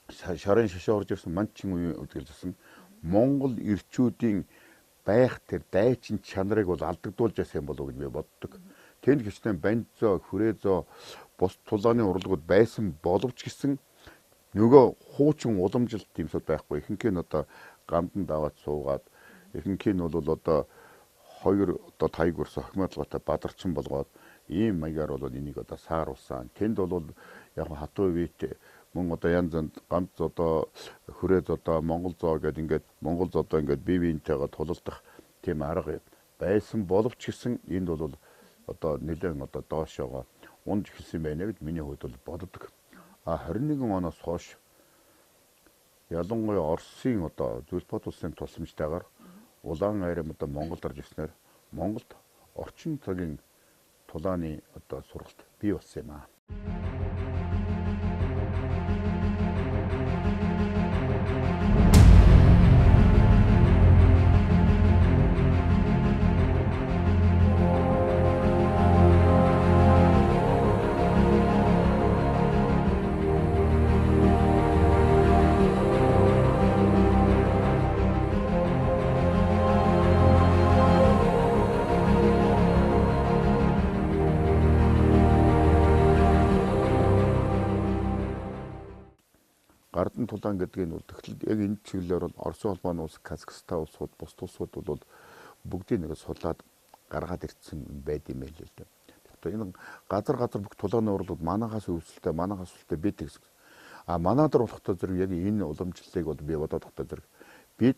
шарын шашаа орж ирсэн манчин үе үзгэлжсэн Монгол ирчүүдийн байх тэр дайчин чанарыг бол алдагдуулж байсан юм болов уу гэж би боддог. Тэнд гिचтэн баньцоо, хүрээзоо бус тулааны урлагууд байсан боловч гэсэн нөгөө хуучин уламжилт юмсууд байхгүй. Ихэнх нь одоо гандан даваад суугаад, ихэнх нь бол одоо хоёр одоо тайг өрсө хохимодлоготой бадарчин болгоод ийм маягаар бол энийг одоо сааруулсан. Тэнд бол яг хатуу вит мөн одоо янз янз ганц одоо хүрээд одоо Монгол зоо гэдэг ингээд Монгол зоодоо ингээд бие биентэйгээ тулалдах тийм арга байсан боловч гэсэн энд бол одоо нэлээд одоо доошоогоо унж эхэлсэн байна гэж миний хувьд бол боддог. 21 оноос хойш ялангуяа Оросын одоо Зүлбод улсын тусламжтайгаар улаан айрам одоо Монголд орж ирснээр Монголд орчин цагийн тулааны одоо сургалт бий болсон юм аа. Гардын тулаан гэдэг нь бол тэгэхээр яг энэ чиглэлээр бол Оросын холбооны улс, Казахстан улсууд, бус улсууд бол бүгдийг нэг сулаад гаргаад ирсэн байд юм л л дээ. Тэгэхээр энэ газар бүх тулааны урлагууд манахаас өвсөлтэй, манахаас өвсөлтэй бид гэсэн. Манайд болохтой зэрэг яг энэ уламжлалыг бол би бодоод тогтой зэрэг бид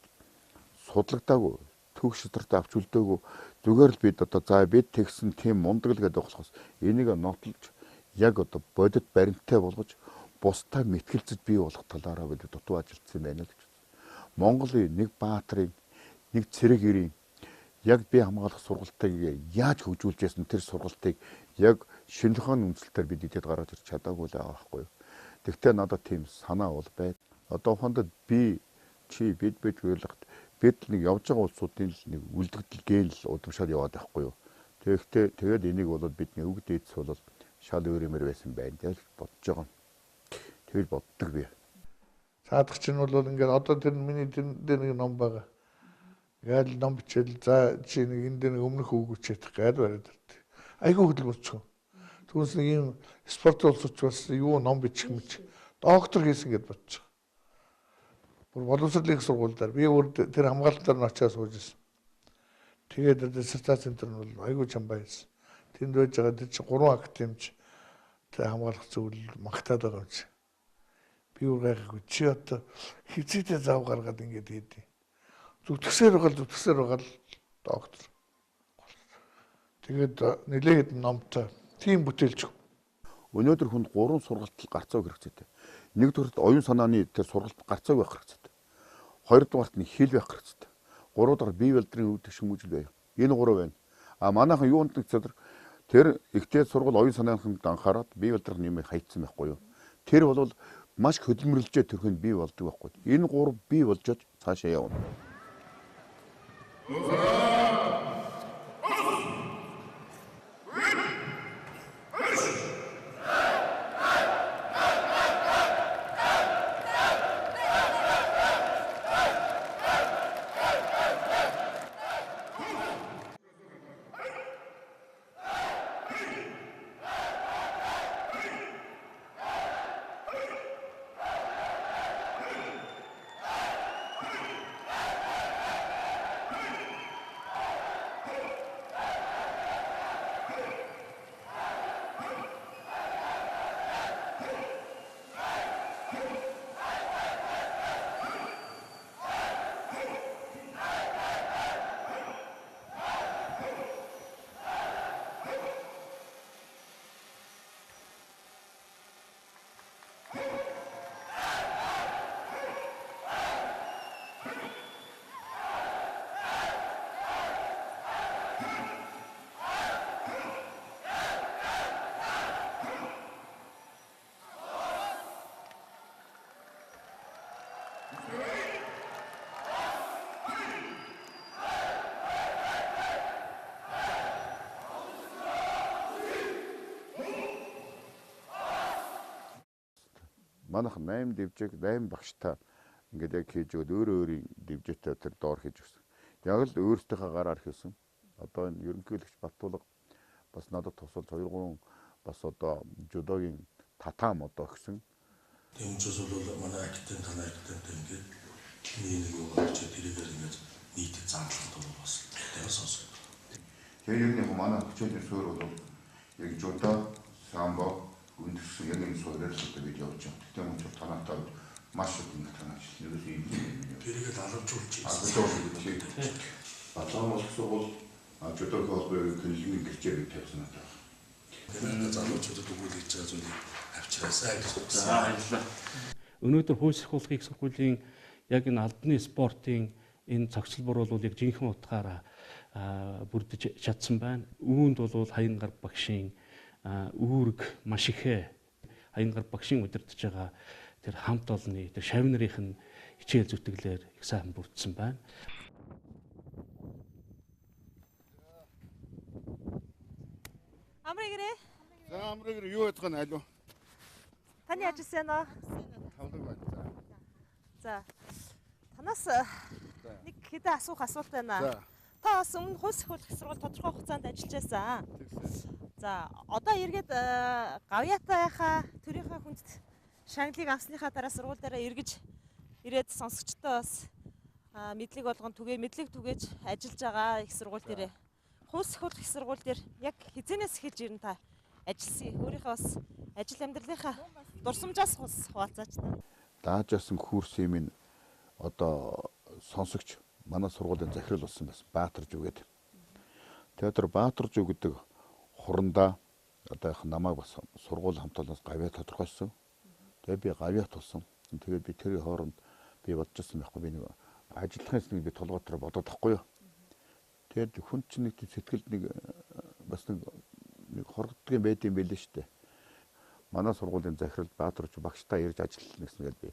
судлагдаагүй, төг шидартай авч үлдээгүй зүгээр л бид одоо за бид тэгсэн тийм мундаг л гэдэг болохоос энийг нотлож яг одоо бодит баримттай болгож бусдаа мэтгэлцэж бий болох талаараа бид дутуу ажилтсан байна л гэж. Монголын нэг баатрын, нэг цэрэг эрийн яг бие хамгаалах сургалтыг яаж хөгжүүлж яасан тэр сургалтыг яг шинжлэхүйн үндэслэлээр бид идэд гаргаж ирч чадаагүй л байгаа байхгүй юу. Тэгвэл надад тийм санаа бол байд. Одоо ухаандад бид гэрлэхэд бид нэг явж байгаа улсуудын нэг үлдэгдэл гээл удамшаад яваад байхгүй юу. Тэгээд энийг бол бидний өвөг дээдс бол шал өөрөмөр байсан байна гэж бодож байгаа. Тэгэл боддог би. Цаадах чинь бол ингээд одоо тэр миний дээр нэг ном байгаа. Гээл ном бичээл за чи нэг энэ дээр өмнөх үг үчээх гээд бариад ирдэг. Айгүй хөдөлгөөрч. Түүнээс нэг юм спорт улсууч бас юу ном бичих мэт доктор хийсэн гэд бодож байгаа. Бүр боловсролын сургуульдаар би өөр тэр хамгаалтаар нь очиад сууж ирсэн. Тэгээд диссертац центр нь бол айгүй чамбай байсан. Тэнд байж байгаа тэр чи 3 академич тэр хамгаалах зүйл магтаад байгаа юм чи. Би үргайхгүй чи одоо хизээтэй зав гаргаад ингэж хийдий. зүтгэсээр байгаа л доктор. Тэгээд нэлээд номтой тийм бүтээлч. Өнөөдөр хүнд 3 сургалтад гарцааг хэрэгцээтэй. Нэгдүгээрт оюун санааны тэр сургалт гарцааг байх хэрэгцээтэй. Хоёрдугаарт нь хэл байх хэрэгцээтэй. Гуравдугаар бие балдрын үүдэх шимүүжил байв. Энэ 3 байна. А манайхан юунд нэг цэдэр тэр ихтэй сургал оюун санаанд анхаарад бие балдрын юм хайцсан байхгүй юу? Тэр бол маш хөдөлмөрлөжөө төрхөнд бий болдог байхгүй. Энэ 3 бий болж цаашаа явна. Манайх 8 дэвжээг 8 багштай ингээд яг хийж өгöd өөрийн дэвжээтэй тэр доор хийж өгсөн. Яг л өөрсдийнхээ гараар хийсэн. Одоо энэ ерөнхийлөгч Баттулга бас надад тусалж 2-3 бас одоо жудогийн татам одоо өгсөн. Тийм учраас бол манай актент танай актент ингээд нэг өгөөч тэрийг ингээд нийтэд заалгахад бол бас тэр сонсох. Тэгээ яг манай хүчтэй суурь бол яг жудо, самбо үндсэн яг энэ суурьлалтай бид явж байгаа. Тэгтээ мөн ч танаатай маш их ингэ танаач. Ерөөсөө юм. Тэрийг алгажуулж ийсэн. Батлан болсон бол жудо холбоогийн клиник гэрчээр бид тавьсан надад. Тэгээд залуучуудад өгүүлж байгаа зүйлийг авчраасаа гэж баярлалаа. Өнөөдөр хууль эрхлуулгын сургуулийн яг энэ албаны спортын энэ цогцол буруулуулыг жинхэнэ утгаараа бүрдэж чадсан байна. Үүнд бол Хаянгар багшийн үүрэг маш ихээ Хаянгар багшийн удирдах байгаа тэр хамт олонны тэр шавь нарын хичээл зүтгэлээр их сайн бүрдсэн байна. Амрэгэрээ. За амрэгэр юу ядах нь алуу? Таны ажилласан уу? Тавлаг байна. За. Танаас нэг хэдэн асуулт байна. Та бас өмнө хууль эрхлүүлэх сургууль тодорхой хугацаанд ажиллаж байсан. За, одоо эргээд гавьяатайхаа төрийнхээ хүнд шагналыг авсныхаа дараа сургууль дээр эргэж ирээд сонсогчтой бас мэдлэг болгон мэдлэг түгээж ажиллаж байгаа их сургууль дээр хууль эрхлүүлэх их сургууль дээр яг хизэнээс эхэлж ирэн та ажилласан. Өөрийнхөө бас ажил амьдралынхаа дурсамжаас хуваалцаач та. Дааж асан курсын минь одоо сонсогч манай сургуулийн захирал болсон байсан Баатарж үгээд. Театр Баатарж үг гэдэг хурандаа одоо их намайг бас сургууль хамт олоноос гавьяа тодорхойлсон. Тэгээ би гавьяат болсон. Тэгээд би тэрийн хооронд би бодчихсон байхгүй би нэг ажиллахын эснийг би толгой дээр бодоод тахгүй юу. Тэгээд хүн чинь нэг сэтгэлд нэг бас нэг хоргодгийн байдсан байлээ шүү дээ. Манай сургуулийн захирал Баатарж багштай ирж ажиллана гэсэн гээд би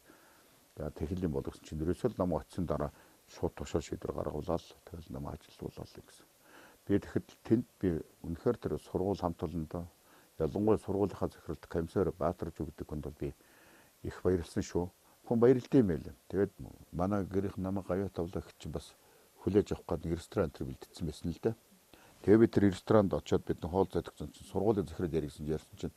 тэхлийн болгосон чинь ерөөсөө нам очисон дараа шууд тушаар шийдвэр гаргуулаад тэгэл нам ажилуулаад гэсэн. Би тэгэхэд тэнд би үнэхээр тэр сургууль хамт олондоо ялангуяа сургуулийнхаа захиралд комиссар Баатарж өгдөг хүнд бол би их баярлсан шүү. Хүн баярлалтай юм байл. Тэгээд манай гэрийнх намайг гавьяа тавлаа гэж бас хүлээж авах гээд ресторан төр бэлдсэн байсан л дээ. Тэгээ би тэр ресторанд очиод бид хоол зайдагсан чинь сургуулийн захирал ярьсан чинь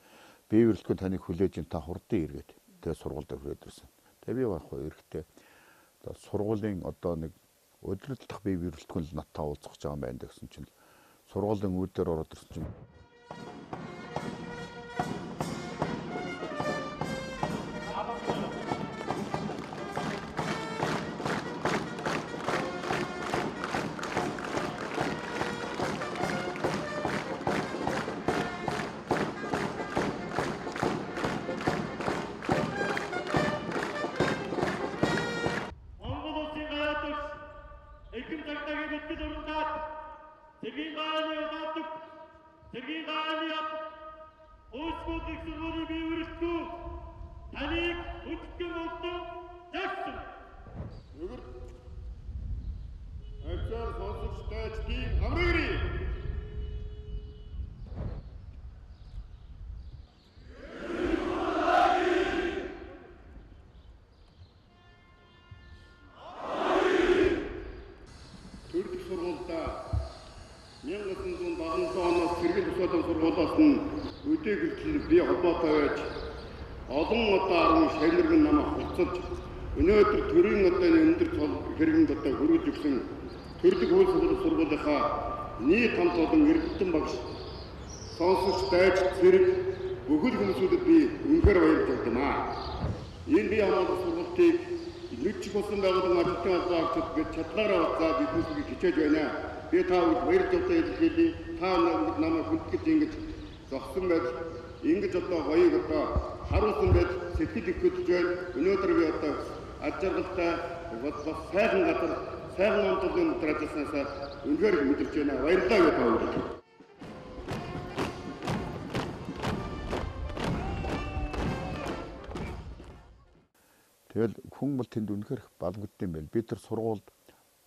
би өрөлтгөө таныг хүлээж ин та хурдан иргээд тэгээ сургуульд хүрээд ирсэн. Тэгээ би байхгүй эрэхтэй сургуулийн одоо нэг өдрөлдөх бие бүрэлдэхүүн л надтай уулзах гэж байгаа юм байна гэсэн чинь сургуулийн үүдээр ороод ирсэн чинь их сургуулийн бие бүрэлдэхүүн таныг хүндэтгэн болдог жагсан. Өгөр ажил сонсогчдойч тийм амрыгри. Төрөлх сургуультай 1970 оноос Сэргэн тусгай сургуулиас нь өдөө гэртэл бие холбоотой байж олон удаа 10 шавнырган намайг хуцалж өнөөдөр төрийн одооны өндөр хэрэгэнд одоо хүргэж өгсөн төрөлх хууль сургуулийнхаа нийт хамт олон эрдэмтэн багш сонсогч дайч зэрэг бүхэл хүмүүсүүдэд би үнэхээр баярлаж байна. Энэ бие хамгаалах сургалтыг нүч болсон байгууллагын ажилтны албан агчид гэж чадлаараа уцаа биднийг хичээж байна. Би та бүхэнд баярлж одоо илэрхийлье. Та намайг хүндэтгэж ингэж зогсон байж ингэж одоо гоёг одоо харуулсан байж сэтгэл их хөдлөж байна. Өнөөдөр би одоо аж аргалтай бас сайхан газар сайхан амтлын өдөр ажилласнаас үнэхээр мэдэрч байна. Баярлалаа гэж байна. Тэгэл хүн бол тэнд үнэхээр баламгдсан юм байл. Би тэр сургуульд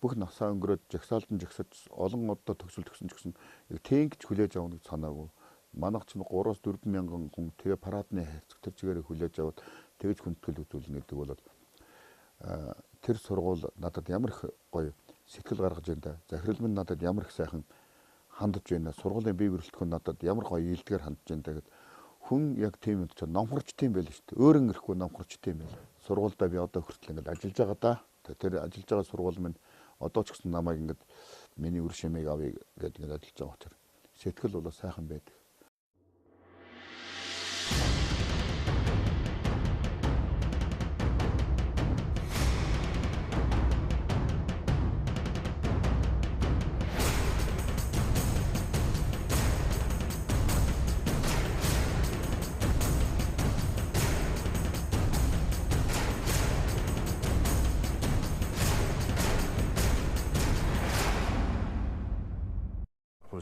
бүх насаа өнгөрөөд жагсаалтан жагсаж олон удаа төгсөл төгсөн ч гэсэн яг тэнгиж хүлээж авах гэж санаагүй. Манайх ч 3-4 мянган хүн тэгээ парадны хайрцаг тэр чигээр хүлээж аваад тэгж хүндэтгэл үзүүлнэ гэдэг бол тэр сургууль надад ямар их гоё сэтгэл гаргаж байна. Захирал минь надад ямар их сайхан хандж байна. Сургуулийн бие бүрэлдэхүүн надад ямар гоё ийдгээр хандж байна гэдэг. Хүн яг тийм юм ч номхорч тийм байл шүү дээ. Өөрөн ирэхгүй номхорч тийм байл. Сургуульдаа би одоо хүртэл ингээд ажиллаж байгаа да. Тэр ажиллаж байгаа сургууль минь одоо ч гэсэн намайг ингээд миний үр шимийг авъя гэдэг ингээд ажиллаж байгаа учраас сэтгэл бол сайхан байдаг.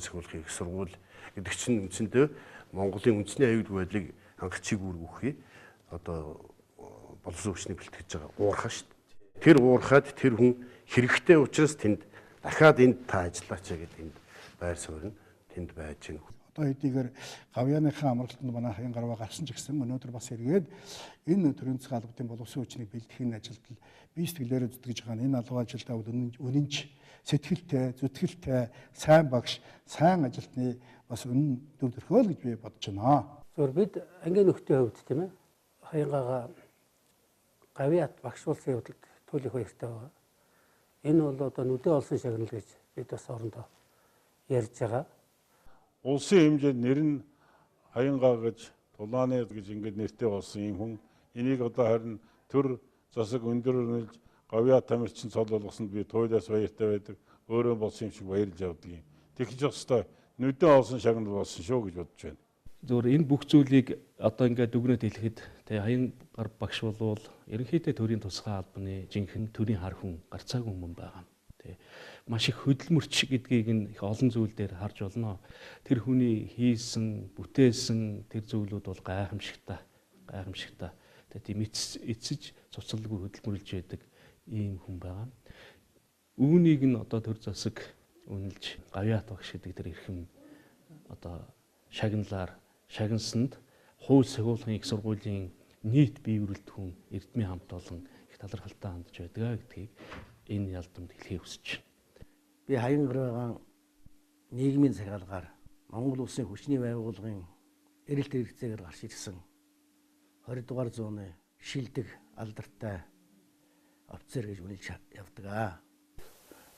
Сахиулах их сургууль гэдэг чинь үндсэндээ Монголын үндэсний аюулгүй байдлыг хангах чиг үүргүүхий одоо боловсон хүчнийг бэлтгэж байгаа уурхаа шүү дээ. Тэр уурхаад тэр хүн хэрэгтэй учраас тэнд дахиад энд та ажиллаач гэдэг энд байр суурь нь тэнд байж гэнэ. Одоо хэдийгээр гавьяаныхаа амралтанд манай хаян гарваа гарсан ч гэсэн өнөөдөр бас эргээд энэ төрийн засгийн албадын боловсон хүчнийг бэлтгэхийн ажилд бие сэтгэлээрээ зүтгэж байгаа энэ албан ажилдаа үнэнч сэтгэлтэй, зүтгэлтэй, сайн багш, сайн ажилтны бас үнэн дүр төрхөөл гэж би бодож байна. Зөвхөн бид ангийн нөхдийн хувьд тийм ээ хаянгаага гавьяат багшуулсан явдалд туйлах хэрэгтэй байгаа. Энэ бол одоо нүдэн олсон шагнал гэж бид бас орондоо ярьж байгаа. Улсын хэмжээнд нэр нь хаянгаа гэж Тулааны гэж ингээд нэртэй болсон юм хүн энийг одоо харин төр засаг өндөр нэлж гавьяат тамирчин цол болгосонд би туйлаас баяртай байдаг. Өөрөө болсон юм шиг баярлж явдаг юм. Тэгж ёстой нүдэн олсон шагнал болсон шүү гэж бодож байна. Зөвхөн энэ бүх зүйлийг одоо ингээд дүгнэж хэлэхэд тэгээ хаян гар багш болвол ерөнхийдөө төрийн тусгай албаны жинхэнэ төрийн хар хүн гарцаагүй хүн байгаа. Тэ маш их хөдөлмөрч гэдгийг нь их олон зүйл дээр харж болно. Тэр хүний хийсэн, бүтээсэн тэр зүйлүүд бол гайхамшигтай. Тэгээ тийм эцэж цуцлалгүй хөдөлмөрлж байдаг ийм хүн байгаа. Үүнийг нь одоо төр засаг үнэлж гавьяат багш гэдэг тэр эрхэм одоо шагнасанд хууль сахиулахын их сургуулийн нийт бие бүрэлдэхүүн эрдмийн хамт олон их талархалтай хандж байдаг гэдгийг энэ ялдамд хэлхийг хүсэж байна. Би хаян гарваагаан нийгмийн захиалгаар Монгол улсын хүчний байгууллагын эрэлт хэрэгцээгээр гарч ирсэн 20 дугаар зууны шилдэг алдартай офицер гэж үнэлж явдаг.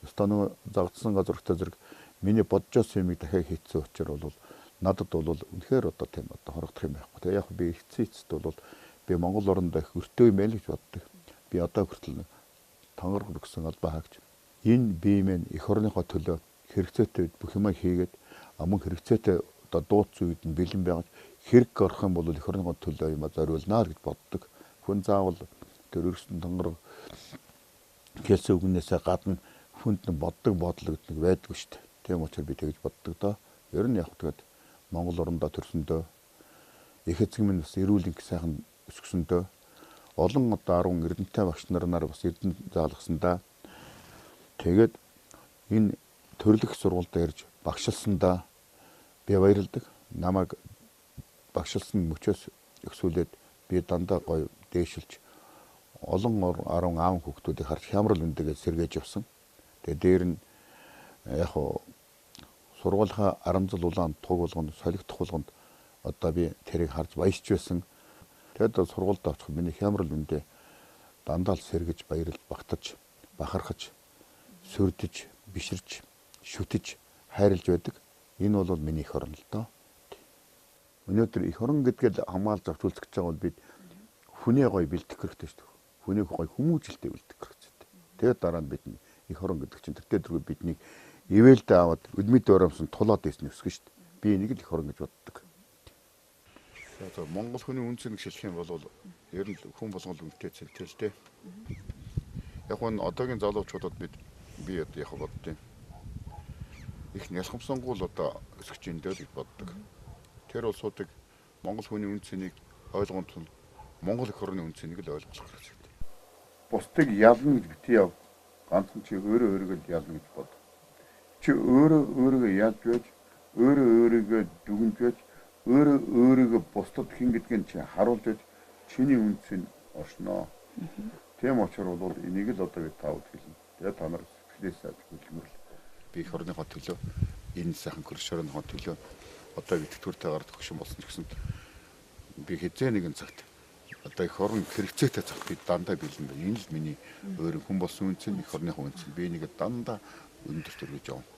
Өстөө нэг загдсан газртай зэрэг миний бодож байсан юмыг дахиад хийцэн учраас бол надад бол үнэхээр одоо тийм одоо хорогдох юм байхгүй. Тэгээ яг би эцэст бол би Монгол оронд их өртөө юм байл гэж боддог. Би одоо хүртэл тонгор гэсэн албаа хаагч. Энэ бие минь эх орныхоо төлөө хэрэгцээтэй бүх юмаа хийгээд мөн хэрэгцээтэй одоо дууц үед нь бэлэн байгаад хэрэг орох юм бол эх орныхоо төлөө юм зориулнаа гэж боддог. Хүн заавал тэр өргөсөн тонгор хэлсэн үгнээсээ гадна хүнд нь боддог бодол гэдэг нэг байдгүй шүү дээ. Тийм учраас би тэгж боддог доо. Ер нь яг тэгээд Монгол орондоо төрсөндөө их эзэн минь бас эрүүл их сайхан өсгсөндөө олон одоо 10 эрдэнэтэй багш нараар бас эрдэнэ заалгасандаа тэгээд энэ төрлөх сургуульд ирж багшилсандаа би баярлдаг. Намайг багшилсан мөчөөс өксүүлээд би дандаа гоё дээшилж олон 10 аав хүүхдүүдийг харж хямрал үндэгээс сэргээж явсан. Тэгээ дээр нь яг сургуулийн Арамзал улаан туг болгонд солигдох болгонд одоо би тэрийг харж баяжж байсан. Тэгээд сургуульд очих миний хямрал үндэ дандаа л сэргэж баярлж багтаж бахархаж сүрдэж биширж шүтэж хайрлж байдаг. Энэ бол миний эх орон л доо. Өнөөдөр эх орон гэдгээл хамгаалж авч үзэх гэж байгаа бол бид хүнээ гоё бэлдэх хэрэгтэй шүү дээ. Хүнийг гоё хүмүүжлэлтэй бэлдэх хэрэгтэй. Тэгээд дараа нь бид эх орон гэдэг чинь тэр дөрөв бидний ивэлдээ аваад өдмөд оромсон тулаад ийсэн өсгөн шүү дээ. Би энийг л эх орон гэж боддог. За Монгол хүний үн цэнийг шилжих юм бол ер нь хүн болгол үнэтэй цэлтэй л дээ. Яг нь одоогийн залуучуудад би яг боддیں۔ Их нялхамсангуул одоо өсгөж ин дээр боддог. Тэр улсуудыг Монгол хүний үн цэнийг ойлгохын тулд Монгол эх орны үн цэнийг л ойлгох хэрэгтэй. Бусдыг ялна гэж бити яв. Ганцхан чи өөрийгөө ялна гэж бод. Чи өөрийгөө ялж байж, өөрийгөө дүгнж байж, өөрийгөө бусдад хин гэдгийг чи харуулж байж, чиний үн цэн оршноо. Тийм учраас бол энийг л одоо би таавд хэлнэ. Тэгээ та нар сэтгэлээс хөдөлмөрлө. Би эх орныхоо төлөө энэ сайхан хөрш орныхоо төлөө одоо идэвхтүүртэйгээр төгшин болсон ч гэсэн би хэзээ нэгэн цагт одоо эх орн хэрэгцээтэй цагт би дандаа бэлэн байна. Энэ л миний өөр хүн болсон үн цэн эх орныхоо үн цэн би энийг дандаа өндөр төрөж явна.